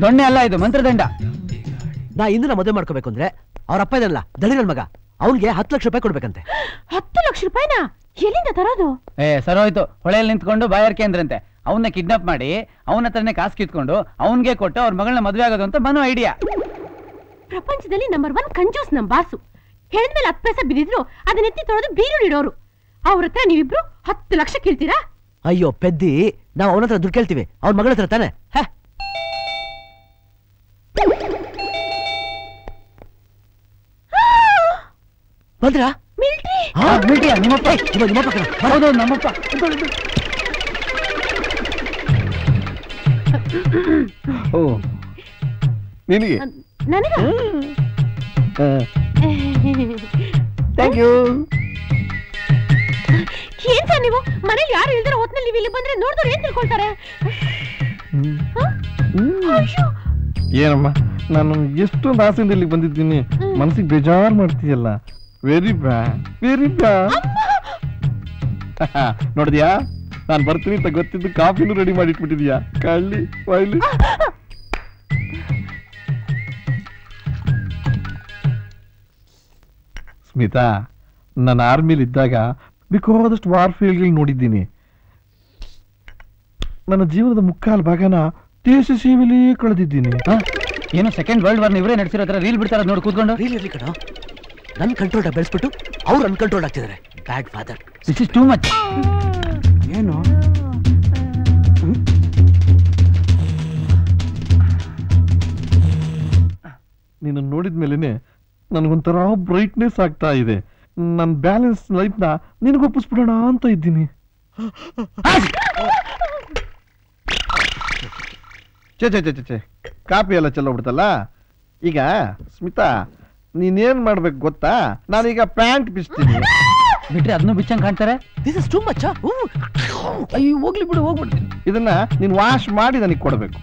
ದೊಣ್ಣೆ ಅಲ್ಲ, ಇದು ಮಂತ್ರದಂಡ. ನಾ ಇಂದಿನ ಮದುವೆ ಮಾಡ್ಕೋಬೇಕು ಅಂದ್ರೆ ಅವ್ರ ಅಪ್ಪ ಇದಲ್ಲ ದಳಿ ನನ್ ಮಗ, ಅವನ್ಗೆ 10 ಲಕ್ಷ ರೂಪಾಯಿ ಕೊಡ್ಬೇಕಂತೆ. 10 ಲಕ್ಷ ರೂಪಾಯಿನ ಎಲ್ಲಿಂದ ತರೋದು? ಸರೋಯ್ತು, ಹೊಳೆಯಲ್ಲಿ ನಿಂತ್ಕೊಂಡು ಬಾಯರ್ಕೆ ಅಂದ್ರಂತೆ. ಅವನ್ನ ಕಿಡ್ನಾಪ್ ಮಾಡಿ ಅವನ ಹತ್ರನೇ ಕಾಸು ಕಿತ್ಕೊಂಡು ಅವನ್ಗೆ ಕೊಟ್ಟು ಅವ್ರ ಮಗಳನ್ನ ಮದುವೆ ಆಗೋದು ಅಂತ ಮನೋ ಐಡಿಯಾ. ಪ್ರಪಂಚದಲ್ಲಿ ನಂಬರ್ 1 ಕಂಜೂಸ್ ನಮ್ ಬಾಸು. ಹೇಳಿದ್ಮೇಲೆ 10 ಪೈಸೆ ಬಿದ್ದಿದ್ರು ಅದನ್ನ ಎತ್ತಿ ತೊಳೆದು ಬೀರು ಇಡೋರು. ಅವ್ರ ಹತ್ರ ನೀವಿಬ್ರು 10 ಲಕ್ಷ ಕೇಳ್ತೀರಾ? ಅಯ್ಯೋ ಪೆದ್ದಿ, ನಾವು ಅವನ ಹತ್ರ ದುಡ್ಡು ಕೇಳ್ತೀವಿ, ಅವ್ರ ಮಗಳ ಹತ್ರ ತಾನೆ. ಬಂದ್ರಾ? ಮಿಲ್ಟ್ರಿಯಾ? ನಿಮ್ಮಪ್ಪ? ಹೌದು, ನಮ್ಮಪ್ಪ. ಓ, ನಿನಗೆ? ನನಗ? Thank you. ಏನ್ ಸರ್ ನೀವು ಮನೇಲಿ ಯಾರು ಇಲ್ದಿರೋ ಹೊತ್ನಲ್ಲಿ ನೀವು ಇಲ್ಲಿ ಬಂದ್ರೆ ನೋಡಿದ್ರೆ ಏನ್ ತಿಳ್ಕೊಳ್ತಾರೆ? ಏನಮ್ಮ, ನಾನು ಎಷ್ಟೊಂದು ಆಸೆಯಿಂದ ಇಲ್ಲಿಗೆ ಬಂದಿದ್ದೀನಿ, ಮನಸ್ಸಿಗೆ ಬೇಜಾರು ಮಾಡ್ತೀಯಲ್ಲ. Very bad, very bad. ನೋಡಿದ್ಯಾ, ನಾನು ಬರ್ತೀನಿ ಅಂತ ಗೊತ್ತಿದ್ದು ಕಾಫಿನೂ ರೆಡಿ ಮಾಡಿ ಇಟ್ಬಿಟ್ಟಿದ್ಯಾ? ಕಳ್ಳಿ ವೈಲಿ. ಸ್ಮಿತಾ, ನನ್ನ ಆರ್ಮಿಲಿ ಇದ್ದಾಗ ಬೇಕಾದಷ್ಟು ವಾರ್ ಫೀಲ್ಡ್ಗಳು ನೋಡಿದ್ದೀನಿ. ನನ್ನ ಜೀವನದ ಮುಕ್ಕಾಲು ಭಾಗನ ದೇಶ ಸೇವೆಯಲ್ಲಿ ಕಳೆದಿದ್ದೀನಿ. ಏನು ಸೆಕೆಂಡ್ ವರ್ಲ್ಡ್ ವಾರ್ ಇವರೇ ನಡೆಸಿರೋ ತರ ರೀಲ್ ಬಿಡ್ತಾರ ನೋಡಿ ಕೂತ್ಕೊಂಡು? ರೀಲ್ ಇರ್ಲಿ ಕಣ, ನನ್ ಕಂಟ್ರೋಲ್ ಬೆಳೆಸ್ಬಿಟ್ಟು ಅವ್ರು ಅನ್ಕಂಟ್ರೋಲ್ ಆಗ್ತಿದ್ದಾರೆ. Bad father, this is too much. ಏನು ನೀನು ನೋಡಿದ ಮೇಲೆನೆ ನನಗೊಂಥರ ಬ್ರೈಟ್ನೆಸ್ ಆಗ್ತಾ ಇದೆ. ನನ್ನ ಬ್ಯಾಲೆನ್ಸ್ ಲೈಫ್ನ ನಿನಗೊಪ್ಪಿಸ್ಬಿಡೋಣ ಅಂತ ಇದ್ದೀನಿ. ಚೆ ಕಾಪಿ ಎಲ್ಲ ಚೆಲ್ಲೋಗ್ಬಿಡ್ತಲ್ಲ. ಈಗ ಸ್ಮಿತಾ ನೀನೇನ್ ಮಾಡ್ಬೇಕು ಗೊತ್ತಾ? ನಾನೀಗ ಪ್ಯಾಂಟ್ ಬಿಚ್ತೀನಿ. ಬಿಟ್ರೆ ಅದನ್ನು ಬಿಚ್ಚಂಗ್ ಕಾಣ್ತಾರೆ. This is too much. ಅಯ್ಯೋ ಹೋಗ್ಲಿ ಬಿಡು, ಹೋಗ್ಬಿಡ್ತೀನಿ. ಇದನ್ನ ನೀನ್ ವಾಶ್ ಮಾಡಿ ನನಗೆ ಕೊಡ್ಬೇಕು.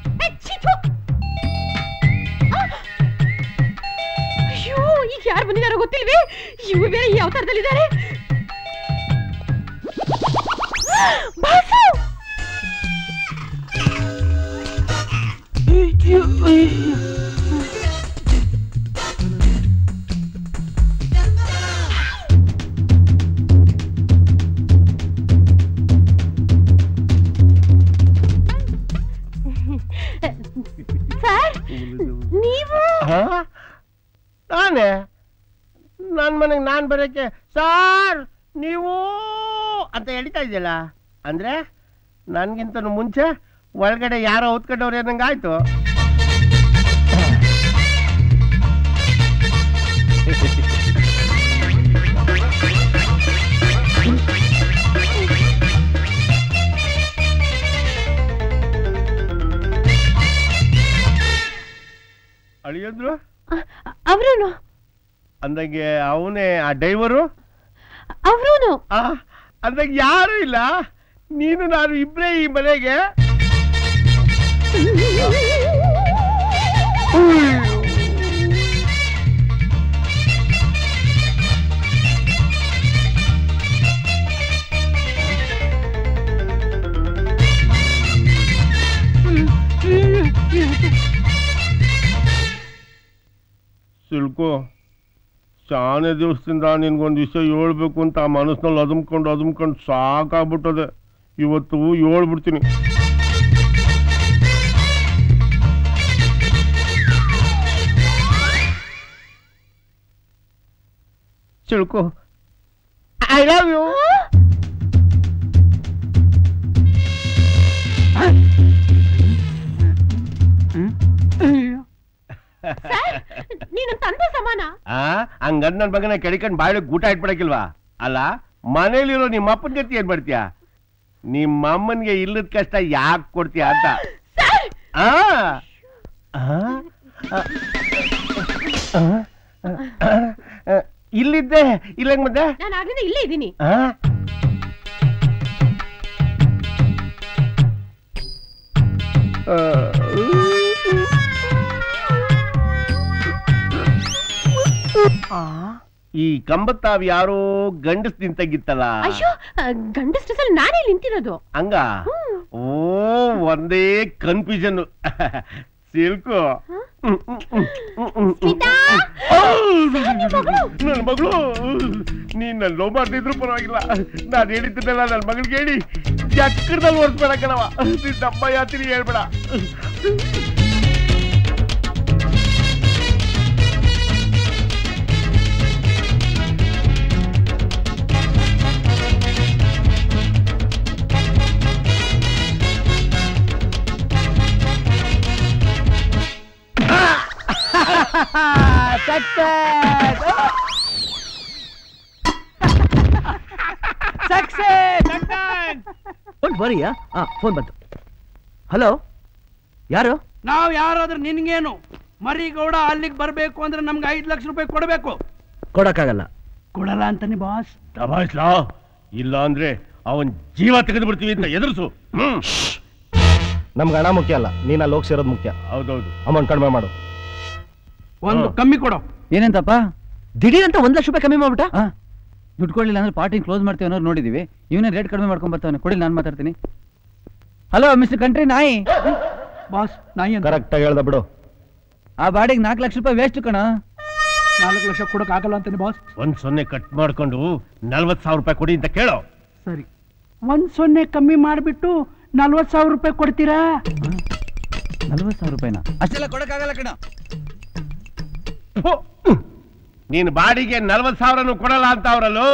ಅಯ್ಯೋ ಈಗ ಯಾರು ಬಂದಿದಾರೋ ಗೊತ್ತಿಲ್ವೇ? ಇವ್ರು ಬೇರೆ ಯಾವ ತರದಲ್ಲಿದ್ದಾರೆ? ಸರ್ ನೀವು ನಾನೇ ನನ್ನ ಮನೆಗೆ ನಾನು ಬರೋಕ್ಕೆ ಸಾರ್ ನೀವು ಅಂತ ಹೇಳ್ತಾ ಇದೆಯಲ್ಲ, ಅಂದ್ರೆ ನನ್ಗಿಂತ ಮುಂಚೆ ಒಳಗಡೆ ಯಾರೋ ಹೊತ್ಕೊಂಡವ್ರು ಏನಂಗೆ ಆಯ್ತು. ಅಳಿಯಂದ್ರು ಅವ್ರೂನು ಅಂದಂಗೆ ಅವನೇ ಆ ಡೈವರು. ಅವ್ರೂನು ಅಂದಂಗೆ ಯಾರು ಇಲ್ಲ, ನೀನು ನಾನು ಇಬ್ರೇ ಈ ಮನೆಗೆ. ಸಿಲ್ಕು, ಶಾನೆ ದಿವಸದಿಂದ ನಿನ್ಗೊಂದು ವಿಷಯ ಹೇಳ್ಬೇಕು ಅಂತ ಆ ಮನಸ್ಸಿನಲ್ಲಿ ಅದುಮ್ಕೊಂಡು ಸಾಕಾಗ್ಬಿಟ್ಟದೆ. ಇವತ್ತು ಹೇಳ್ಬಿಡ್ತೀನಿ. ಚಿಳ್ಕೊ, ಐ ಲವ್ ಯು. ನೀನು ತಂದೆ ಸಮಾನ. ಹಂಗಂದ್ ನನ್ ಮಗನ ಕೆಡಿಕೊಂಡ್ ಬಾಯಿಗೆ ಊಟ ಇಟ್ಬಿಡಕಿಲ್ವಾ? ಅಲ್ಲ, ಮನೇಲಿರೋ ನಿಮ್ಮ ಅಪ್ಪನ ಗತಿ ಏನ್ ಮಾಡ್ತೀಯ? ನಿಮ್ಮ ಅಮ್ಮನ್ಗೆ ಇಲ್ಲದ ಕಷ್ಟ ಯಾಕೆ ಕೊಡ್ತೀಯ ಅಂತ. ಇಲ್ಲಿದ್ದೆ ಇಲ್ಲ ಮತ್ತೆ ನಾನು ಆಗ್ಲಿಂದ ಇಲ್ಲೇ ಇದ್ದೀನಿ. ಈ ಕಂಬತ್ತಾವ್ ಯಾರೋ ಗಂಡಸ್ ನಿಂತಾಗಿತ್ತಲ್ಲ. ಅಯ್ಯೋ, ಗಂಡಸ್ ಡ್ರೆಸ್ಸಲ್ಲಿ ನಾನೇ ನಿಂತಿರೋದು. ಹಂಗ? ಓ, ಒಂದೇ ಕನ್ಫ್ಯೂಷನ್. ಸಿಲ್ಕು, ನನ್ ಮಗಳು, ನೀನ್ ನನ್ ಲವ್ ಮಾಡ್ತಿದ್ರು ಪರವಾಗಿಲ್ಲ, ನಾನ್ ಹೇಳಿದ್ದನ್ನೆಲ್ಲ ನನ್ ಮಗಳಿಗೆ ಹೇಳಿ ಚಕ್ರದಲ್ಲಿ ಓಡಿಸ್ಬೇಡ ಕಣವ. ನಿನ್ನ ಅಮ್ಮ ಯಾತ್ರಿ ಹೇಳ್ಬೇಡ. ಫೋನ್ ಬಂತು. ಹಲೋ, ಯಾರು? ನಾವ್ ಯಾರಾದ್ರೂ ನಿನ್ಗೇನು? ಮರಿಗೌಡ ಅಲ್ಲಿಗೆ ಬರ್ಬೇಕು ಅಂದ್ರೆ ನಮ್ಗೆ 5 ಲಕ್ಷ ರೂಪಾಯಿ ಕೊಡ್ಬೇಕು. ಕೊಡಕ್ಕಾಗಲ್ಲ. ಕೊಡಲ್ಲ ಅಂತಾನೆ ಬಾಸ್. ದಬಾಯಿಸ್ಲಾ, ಇಲ್ಲ ಅಂದ್ರೆ ಅವನ್ ಜೀವ ತೆಗೆದು ಬಿಡ್ತೀವಿ ಅಂತ ಎದುರಿಸು. ನಮ್ಗೆ ಹಣ ಮುಖ್ಯ ಅಲ್ಲ, ನೀನ್ ಅಲ್ಲಿ ಹೋಗಿ ಸೇರೋದು ಮುಖ್ಯ. ಹೌದೌದು, ಅಮೌಂಟ್ ಕಡಿಮೆ ಮಾಡು. ಒಂದು ಕಮ್ಮಿ ಕೊಡು. ಏನಂತಪ್ಪ? ದಿಢೀರ್ ಅಂತ 1 ಲಕ್ಷ ರೂಪಾಯಿ ಕಮ್ಮಿ ಮಾಡ್ಬಿಟ್ಟ. ದುಡ್ಡು ಕೊಡ್ಲಿಲ್ಲ ಅಂದ್ರೆ ಪಾರ್ಟಿ ಕ್ಲೋಸ್ ಮಾಡ್ತೀವಿ ಅನ್ನೋರು ನೋಡಿದೀವಿ. ಇವನೇ ರೇಟ್ ಕಡಿಮೆ ಮಾಡ್ಕೊಂಡ್ ಬರ್ತಾನೆ. ಕೊಡಿ, ನಾನು ಮಾತಾಡ್ತೀನಿ. ಹಲೋ ಮಿಸ್ಟರ್ ಕಂಟ್ರಿ ನಾಯಿ. ಬಾಸ್, ನಾಯಿ ಅಂತ ಕರೆಕ್ಟ್ ಆಗಿ ಹೇಳ್ದ ಬಿಡು. ಆ ಬಾಡಿಗೆ 4 ಲಕ್ಷ ರೂಪಾಯಿ ವೇಸ್ಟ್ ಕಣ. 4 ಲಕ್ಷ ಕೊಡಕ್ ಆಗಲ್ಲ ಅಂತಾನೆ ಬಾಸ್. 1 ಕಟ್ ಮಾಡ್ಕೊಂಡು 40,000 ರೂಪಾಯಿ ಕೊಡಿ ಅಂತ ಕೇಳೋ. ಸರಿ, 1 ಕಮ್ಮಿ ಮಾಡ್ಬಿಟ್ಟು 40,000 ರೂಪಾಯಿ ಕೊಡ್ತೀರಾ? 40,000 ರೂಪಾಯಿನ? ಅಷ್ಟೆಲ್ಲ ಕೊಡಕ್ಕಾಗಲ್ಲ ಕಣ. ನೀನ್ ಬಾಡಿಗೆ 40,000 ಕೊಡಲ್ಲ ಅಂತ ಅವ್ರಲ್ಲೂ.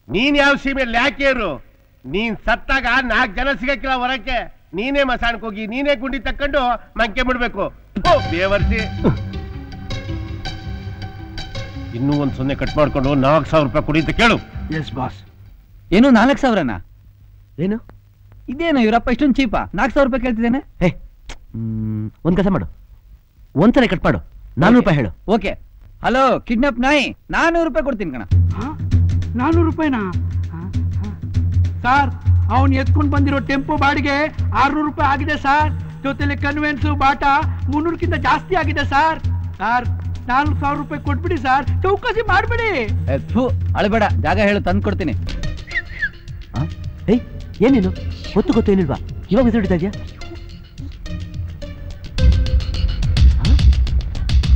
ನೀನ್ ಯಾವ ಸೀಮೆಯಲ್ಲಿ ಯಾಕೇರು? ನೀನ್ ಸತ್ತಾಗ 4 ಜನ ಸಿಗಕ್ಕಿಲ್ಲ ಹೊರಕ್ಕೆ. ನೀನೇ ಮಸಾಣಕ್ಕೆ ಹೋಗಿ ನೀನೇ ಗುಂಡಿ ತಕ್ಕೊಂಡು ಮಂಕೆ ಬಿಡ್ಬೇಕು. ಬೇವರ್ಸಿ ಇನ್ನೂ ಒಂದು 0 ಕಟ್ ಮಾಡ್ಕೊಂಡು 4,000 ರೂಪಾಯಿ ಕೊಡಿ ಅಂತ ಕೇಳು. Yes boss. ಏನು 4,000ನಾ? ಏನು ಇದೇನು ಇವರಪ್ಪ ಇಷ್ಟೊಂದು ಚೀಪಾ? 4,000 ರೂಪಾಯಿ ಕೇಳ್ತಿದ್ದೇನೆ. ಒಂದ್ ಕೆಲಸ ಮಾಡು, ಒಂದ್ಸಲ ಕಟ್ ಮಾಡು, 400 ರೂಪಾಯಿ ಹೇಳು. ಓಕೆ. ಹಲೋ ಕಿಡ್ನಾಪ್ ನಾಯಿ, 400 ರೂಪಾಯಿ ಕೊಡ್ತೀನಿ ಕಣ. 400 ರೂಪಾಯಿನಾ? ಸರ್, ಅವನು ಎತ್ಕೊಂಡು ಬಂದಿರೋ ಟೆಂಪೋ ಬಾಡಿಗೆ 600 ರೂಪಾಯಿ ಆಗಿದೆ ಸರ್. ಜೊತೆಲಿ ಕನ್ವೆನ್ಸು ಬಾಟಾ 300ಕ್ಕಿಂತ ಜಾಸ್ತಿ ಆಗಿದೆ ಸರ್. ಸರ್ 4,000 ರೂಪಾಯಿ ಕೊಟ್ಬಿಡಿ ಸರ್, ಚೌಕಾಸಿ ಮಾಡ್ಬಿಡಿ. ಅಳಬೇಡ, ಜಾಗ ಹೇಳು, ತಂದು ಕೊಡ್ತೀನಿ. ಏನೇನು ಗೊತ್ತು ಏನಿಲ್ವಾ? ಇವಾಗ ಬಿಸಿಡಿತಾ ಇದೆಯಾ?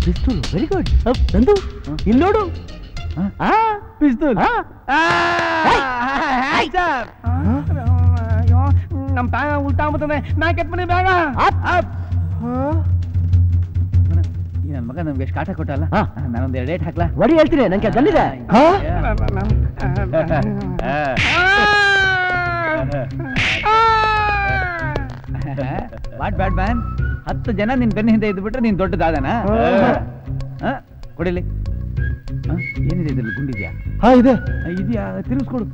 ಪಿಸ್ತೂಲ್, ವೆರಿ ಗುಡ್. ನಂದು ಇಲ್ಲಿ ನೋಡು, ಪಿಸ್ತೂಲ್. ನಮ್ ಬ್ಯಾಗ ಉಲ್ಟಾ ಆಗ್ಬಿಡ್ತಾನೆ. ಮ್ಯಾಕ್ ಎತ್ಬಿಡಿ ಬ್ಯಾಗ. ನನ್ನ ಮಗ ನಮ್ಗೆ ಎಷ್ಟು ಕಾಟ ಕೊಟ್ಟಲ್ಲ. ನಾನೊಂದು 2 ಡೇಟ್ ಹಾಕ್ಲಾ? ಒಡಿ ಹೇಳ್ತೀನಿ, ನಂಗೆ ಗಲ್ಲಿದೆ. ವಾಟ್ ಬ್ಯಾಡ್ ಮ್ಯಾನ್, 10 ಜನ ನಿನ್ ಬೆನ್ನ ಹಿಂದೆ ಇದ್ದು ಬಿಟ್ರೆ ನೀನ್ ದೊಡ್ಡದಾದನಾ? ಕೊಡಿಲಿ. ಏನಿದೆ ಇದ್ರಲ್ಲಿ? ಗುಂಡಿದ್ಯಾ? ಇದೆ. ಇದೆಯಾ? ತಿರ್ಗಿಸ್ಕೊಡು.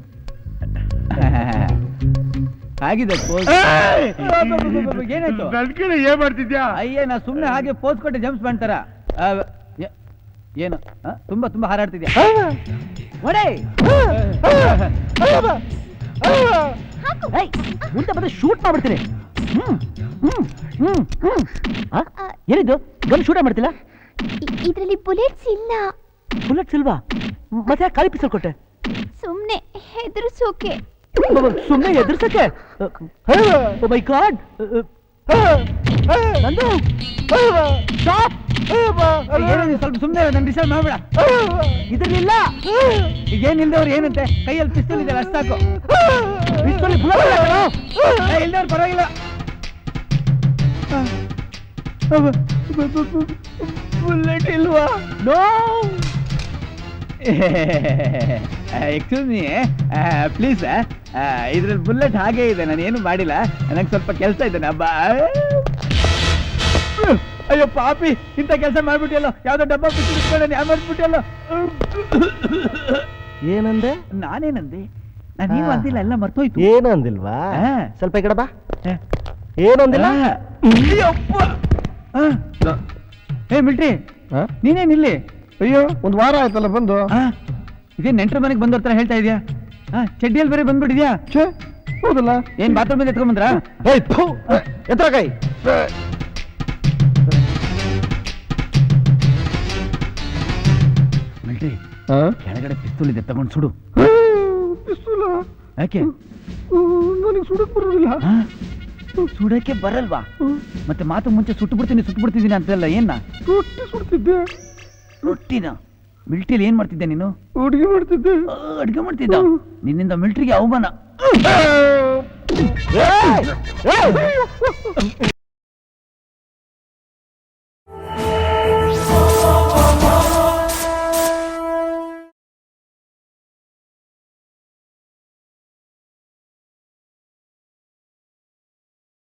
ಆಗಿದೆ ಪೋಸ್. ಏನಾಯ್ತು? ಏನ್ ಮಾಡ್ತಿದ್ಯಾ? ಅಯ್ಯೇ, ನಾ ಸುಮ್ನೆ ಹಾಗೆ ಪೋಸ್ ಕೊಟ್ಟೆ ಜಂಪ್ಸ್ ಮಾಡ್ತಾರ. ಏನು ತುಂಬಾ ತುಂಬಾ ಹಾರಾಡ್ತಿದ್ಯಾ? ಮುಂದೆ ಬಂದ್ರೆ ಶೂಟ್ ಮಾಡ್ಬಿಡ್ತೀನಿ. ಏನಿದ್ದು ಗನ್ ಶೂಟ್ ಮಾಡ್ತಿಲ್ಲ? ಇದರಲ್ಲಿ ಬುಲೆಟ್ಸ್ ಇಲ್ಲ. ಬುಲೆಟ್ಸ್ ಇಲ್ವಾ? ಮತ್ತೆ ಖಾಲಿ ಪಿಸ್ತೂಲ್ ಕೊಟ್ಟೆ? ಸುಮ್ನೆ ಹೆದರ್ಸೋಕೆ. ಸುಮ್ನೆ ಎದುರ್ಸಕ್ಕೆ? ಓ ಮೈ ಗಾಡ್. ನಂದು ಸ್ಟಾಪ್. ಸ್ವಲ್ಪ ಸುಮ್ಮನೆ ನನ್ನ ಡಿಸೈಡ್ ಮಾಡ್ಬೇಡ. ಇದ್ರಲ್ಲಿಲ್ಲ. ಈಗ ಏನಿಲ್ದವ್ರು ಏನಂತೆ? ಕೈಯಲ್ಲಿ ಪಿಸ್ತೂಲ್ ಇದೆ, ಅಷ್ಟು ಸಾಕು. ಪಿಸ್ತೂಲ್ ಇಲ್ದವ್ರು ಪರವಾಗಿಲ್ಲ. ಬುಲೆಟ್ ಇಲ್ವಾ? ನೋ. ಎಕ್ಸ್ಕ್ಯೂಸ್ ಮೀ ಪ್ಲೀಸ್, ಇದ್ರಲ್ಲಿ ಬುಲೆಟ್ ಹಾಗೆ ಇದೆ, ನಾನು ಏನು ಮಾಡಿಲ್ಲ. ನನಗೆ ಸ್ವಲ್ಪ ಕೆಲಸ ಇದೆ. ಅಯ್ಯೋ ಪಾಪಿ, ಇಂಥ ಕೆಲಸ ಮಾಡ್ಬಿಟ್ಟಿಯಲ್ಲ. ಯಾವ್ದೋ ಡಬ್ಬ ಬಿಟ್ಟು ಮಾಡ್ಬಿಟ್ಟಿಯಲ್ಲ. ಏನಂದೆ? ನಾನೇನಂದೆ? ನಾನೇನು ಅಂದಿಲ್ಲ, ಎಲ್ಲ ಮರ್ತೋಯ್ತು. ಏನು ಅಂದಿಲ್ವಾ? ಸ್ವಲ್ಪ ಈ ಕಡೆ ಬಾ. ಏನು ಅಂದಿಲ್ಲ? ಏ ಮಿಲ್ಟ್ರಿ, ನೀನೇನಿಲ್ಲಿ? ಅಯ್ಯೋ, 1 ವಾರ ಆಯ್ತಲ್ಲ ಬಂದು. ಇದೇ ನೆಂಟ್ರ ಮನೆಗೆ ಬಂದೋರ್ತರ ಹೇಳ್ತಾ ಇದೆಯಾ? ಚಡ್ಡಿಯಲ್ಲಿ ಬೇರೆ ಬಂದ್ಬಿಟ್ಟಿದ್ಯಾ? ಹೌದಲ್ಲ. ಏನ್ ಬಾತ್ರೂಮ್ ಇಂದ ಎತ್ಕೊಂಡ್ಬಂದ್ರ? ಎತ್ತರ ಕೈ. ಮಿಲ್ಟ್ರಿ, ಕೆಳಗಡೆ ಪಿಸ್ತೂಲ್ ಇದೆ, ತಗೊಂಡು ಸುಡು. ಪಿಸ್ತೂಲ? ಯಾಕೆ? ನನಗೆ ಸುಡಕ್ ಬರೋದಿಲ್ಲ. ಸುಡಕ್ಕೆ ಬರಲ್ವಾ? ಮತ್ತೆ ಮಾತು ಮುಂಚೆ ಸುಟ್ಟು ಬಿಡ್ತಿದ್ದೀನಿ ಅಂತಲ್ಲ. ಏನ ರೊಟ್ಟಿ ಸುಡ್ತಿದ್ದೆ. ರೊಟ್ಟಿನ? ಮಿಲ್ಟ್ರಿಯಲ್ಲಿ ಏನ್ ಮಾಡ್ತಿದ್ದೆ ನೀನು? ಅಡುಗೆ ಮಾಡ್ತಿದ್ದೆ. ಅಡುಗೆ ಮಾಡ್ತಿದ್ದ? ನಿನ್ನಿಂದ ಮಿಲ್ಟ್ರಿಗೆ ಅವಮಾನ.